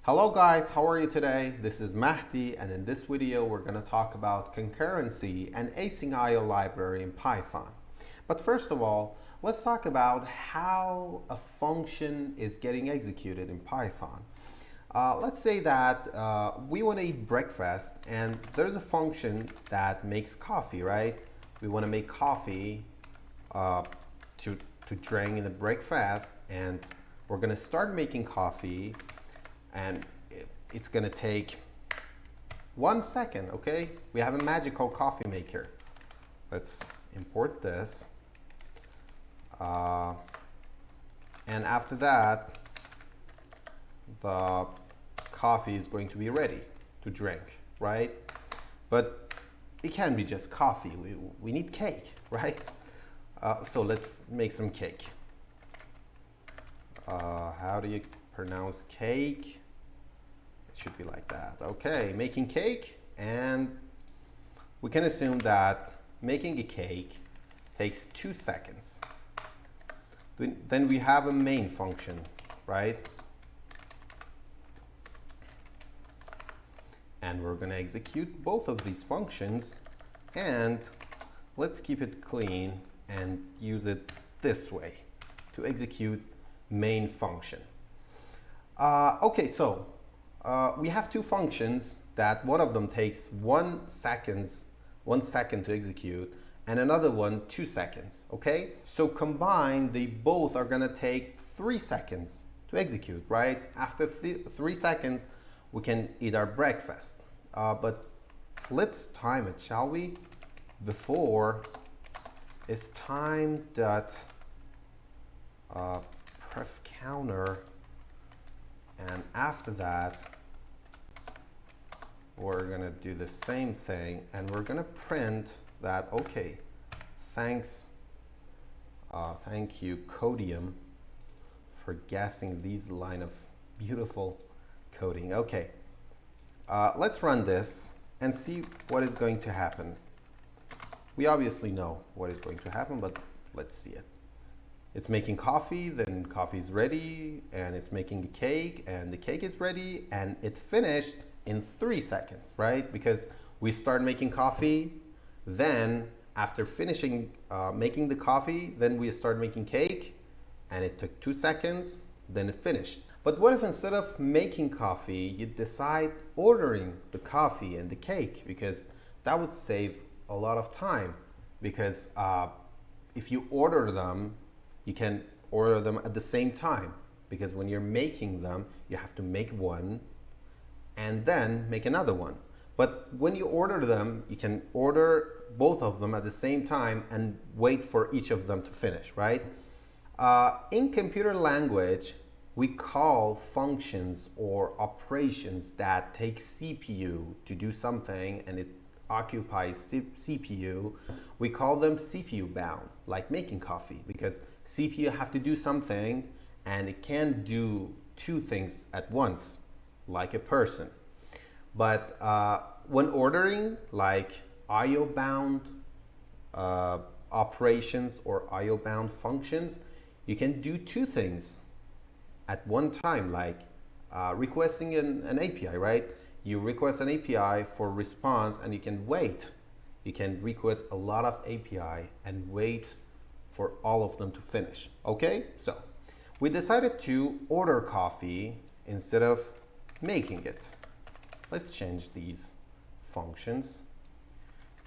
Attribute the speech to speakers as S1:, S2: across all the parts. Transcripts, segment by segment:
S1: Hello guys, how are you today? This is Mahdi, and in this video we're going to talk about concurrency and asyncio library in Python. But first of all, let's talk about how a function is getting executed in Python. Let's say that we want to eat breakfast and there's a function that makes coffee, right? We want to make coffee to drink in the breakfast, and we're going to start making coffee, and it's going to take 1 second, okay? We have a magical coffee maker. Let's import this. And after that, the coffee is going to be ready to drink, right? But it can't be just coffee. We need cake, right? So let's make some cake. How do you pronounce cake? It should be like that. Okay, making cake, and we can assume that making a cake takes 2 seconds. Then we have a main function, right? And we're going to execute both of these functions, and let's keep it clean and use it this way to execute main function. Okay, so we have two functions that one of them takes 1 second to execute, and another one 2 seconds, okay? So combined, they both are gonna take 3 seconds to execute, right? After 3 seconds, we can eat our breakfast. But let's time it, shall we? Before is time dot pref counter, and after that we're gonna do the same thing, and we're gonna print that, okay, thank you Codium for guessing these line of beautiful coding. Okay, let's run this and see what is going to happen. We obviously know what is going to happen, but let's see it. It's making coffee, then coffee is ready, and it's making a cake, and the cake is ready, and it finished in 3 seconds, right? Because we start making coffee, then after finishing making the coffee, then we start making cake, and it took 2 seconds, then it finished. But what if instead of making coffee, you decide ordering the coffee and the cake? Because that would save a lot of time, because if you order them, you can order them at the same time, because when you're making them, you have to make one and then make another one. But when you order them, you can order both of them at the same time and wait for each of them to finish, right? In computer language, we call functions or operations that take CPU to do something and it occupies CPU, we call them CPU bound, like making coffee, because CPU have to do something and it can't do 2 things at once, like a person. But when ordering, like IO bound operations or IO bound functions, you can do 2 things at one time, like requesting an API, right? You request an API for response and you can wait. You can request a lot of API and wait for all of them to finish, okay? So we decided to order coffee instead of making it. Let's change these functions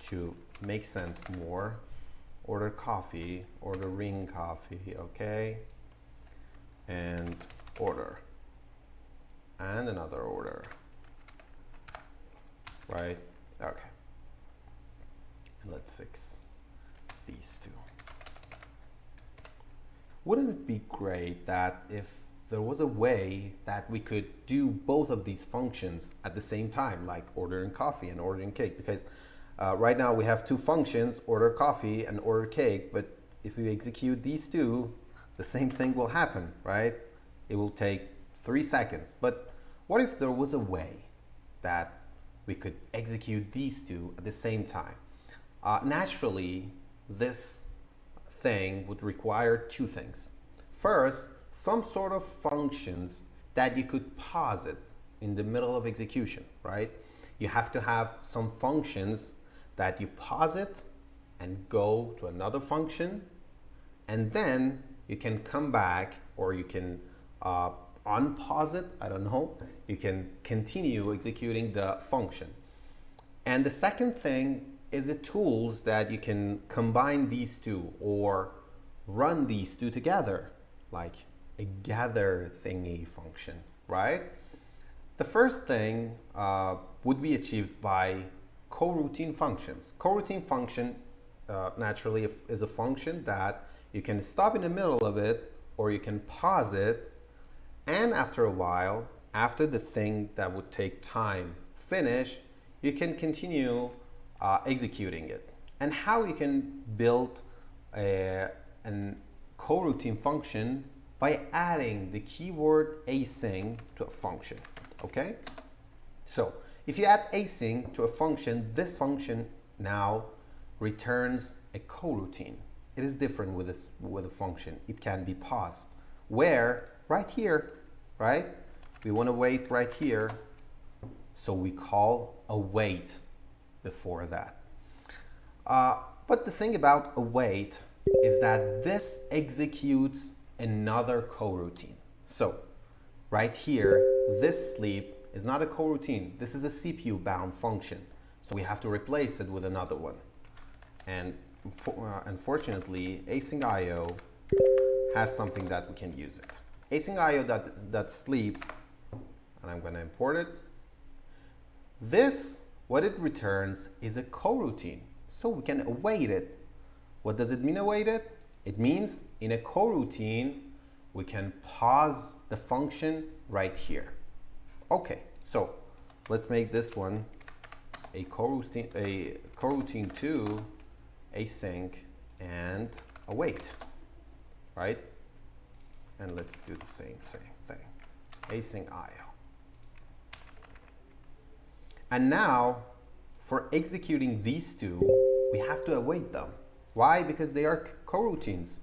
S1: to make sense more. Order coffee, ordering coffee, okay? And order, and another order, right? Okay, and let's fix these 2. Wouldn't it be great that if there was a way that we could do both of these functions at the same time, like ordering coffee and ordering cake? Because right now we have 2 functions, order coffee and order cake, but if we execute these 2, the same thing will happen, right? It will take 3 seconds. But what if there was a way that we could execute these 2 at the same time? Naturally, this thing would require 2 things. First, some sort of functions that you could pause it in the middle of execution, right? You have to have some functions that you pause it and go to another function, and then you can come back, or you can unpause it, I don't know. You can continue executing the function. And the second thing is the tools that you can combine these two or run these two together, like a gather thingy function, right? The first thing would be achieved by coroutine functions. Coroutine function naturally is a function that you can stop in the middle of it, or you can pause it, and after a while, after the thing that would take time finish, you can continue executing it. And how you can build a coroutine function by adding the keyword async to a function, okay? So if you add async to a function, this function now returns a coroutine. It is different with a function. It can be paused. Where right here, right? We want to wait right here, so we call await before that. But the thing about await is that this executes another coroutine. So right here, this sleep is not a coroutine. This is a CPU bound function. So we have to replace it with another one. And unfortunately, asyncio has something that we can use it. Asyncio.sleep, and I'm going to import it. This, what it returns is a coroutine. So we can await it. What does it mean, await it? It means in a coroutine, we can pause the function right here. Okay, so let's make this one a coroutine 2, async, and await, right? And let's do the same thing, asyncio. And now, for executing these two, we have to await them. Why? Because they are coroutines.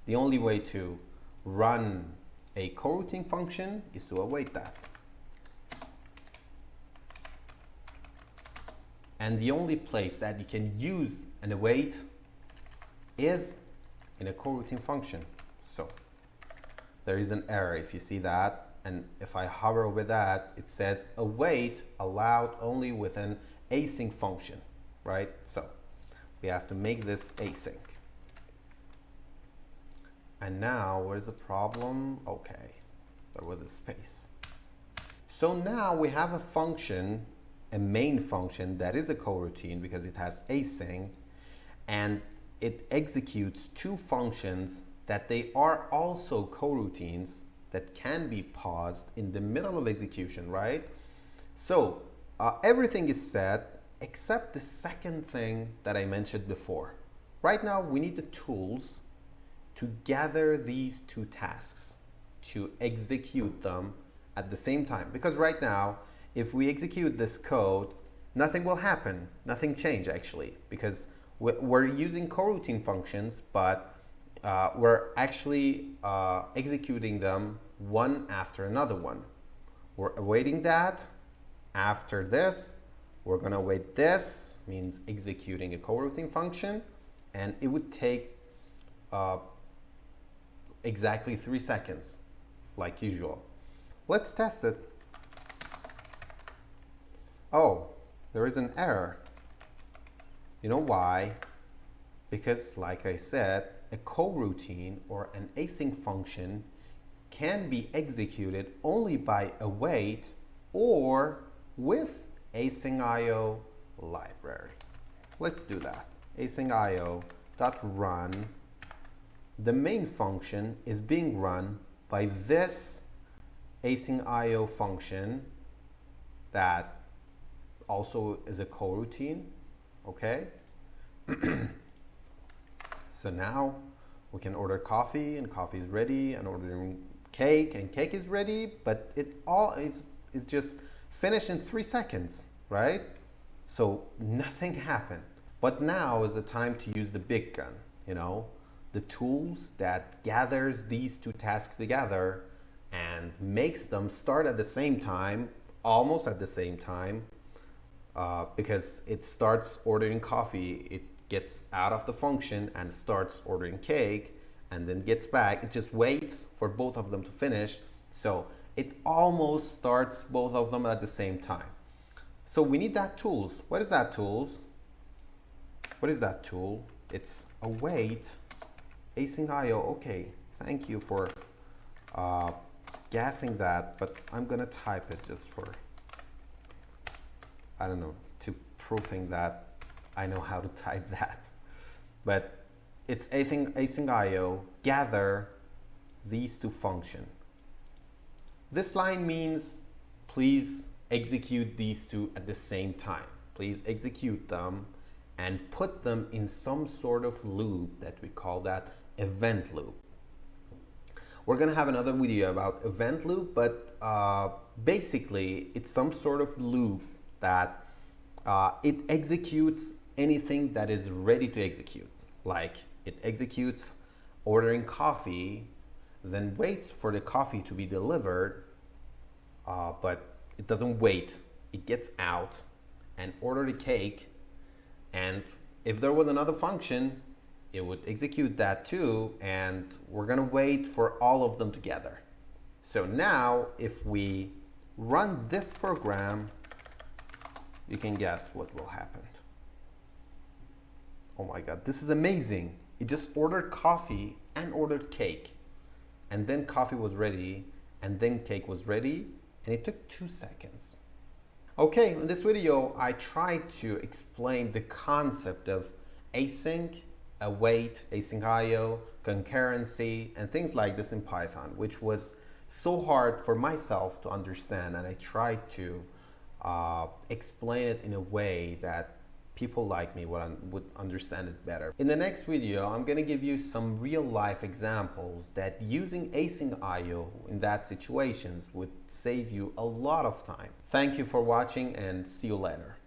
S1: The only way to run a coroutine function is to await that. And the only place that you can use an await is in a coroutine function. So there is an error if you see that, and if I hover over that, it says await allowed only with an async function, right? So we have to make this async. And now, where's the problem? Okay, there was a space. So now we have a function, a main function that is a coroutine because it has async, and it executes two functions that they are also coroutines that can be paused in the middle of execution, right? So everything is set except the second thing that I mentioned before. Right now, we need the tools to gather these two tasks, to execute them at the same time. Because right now, if we execute this code, nothing will happen, nothing change actually, because we're using coroutine functions, but we're actually executing them one after another one. We're awaiting that. After this, we're going to await this, means executing a coroutine function, and it would take exactly 3 seconds, like usual. Let's test it. Oh, there is an error. You know why? Because, like I said, a coroutine or an async function can be executed only by await or with asyncio library. Let's do that. asyncio.run. The main function is being run by this asyncio function that also is a coroutine, okay? So now we can order coffee, and coffee is ready, and ordering cake, and cake is ready, but it just finished in 3 seconds, right? So nothing happened. But now is the time to use the big gun, you know, the tools that gathers these two tasks together and makes them start at the same time almost at the same time because it starts ordering coffee, it gets out of the function and starts ordering cake and then gets back. It just waits for both of them to finish. So it almost starts both of them at the same time. So we need that tools. What is that tools? What is that tool? It's await asyncio. Okay, thank you for guessing that, but I'm gonna type it just for, I don't know, to proving that I know how to type that. But it's asyncio gather these two function. This line means please execute these two at the same time. Please execute them and put them in some sort of loop that we call that event loop. We're gonna have another video about event loop, but basically it's some sort of loop that it executes anything that is ready to execute. Like it executes ordering coffee, then waits for the coffee to be delivered, but it doesn't wait. It gets out and order the cake, and if there was another function, it would execute that too, and we're gonna wait for all of them together. So now if we run this program, you can guess what will happen. Oh my God, this is amazing. It just ordered coffee and ordered cake, and then coffee was ready, and then cake was ready, and it took 2 seconds. Okay, in this video, I tried to explain the concept of async, await, asyncio, concurrency, and things like this in Python, which was so hard for myself to understand, and I tried to explain it in a way that people like me would understand it better. In the next video, I'm going to give you some real life examples that using asyncio in that situations would save you a lot of time. Thank you for watching and see you later.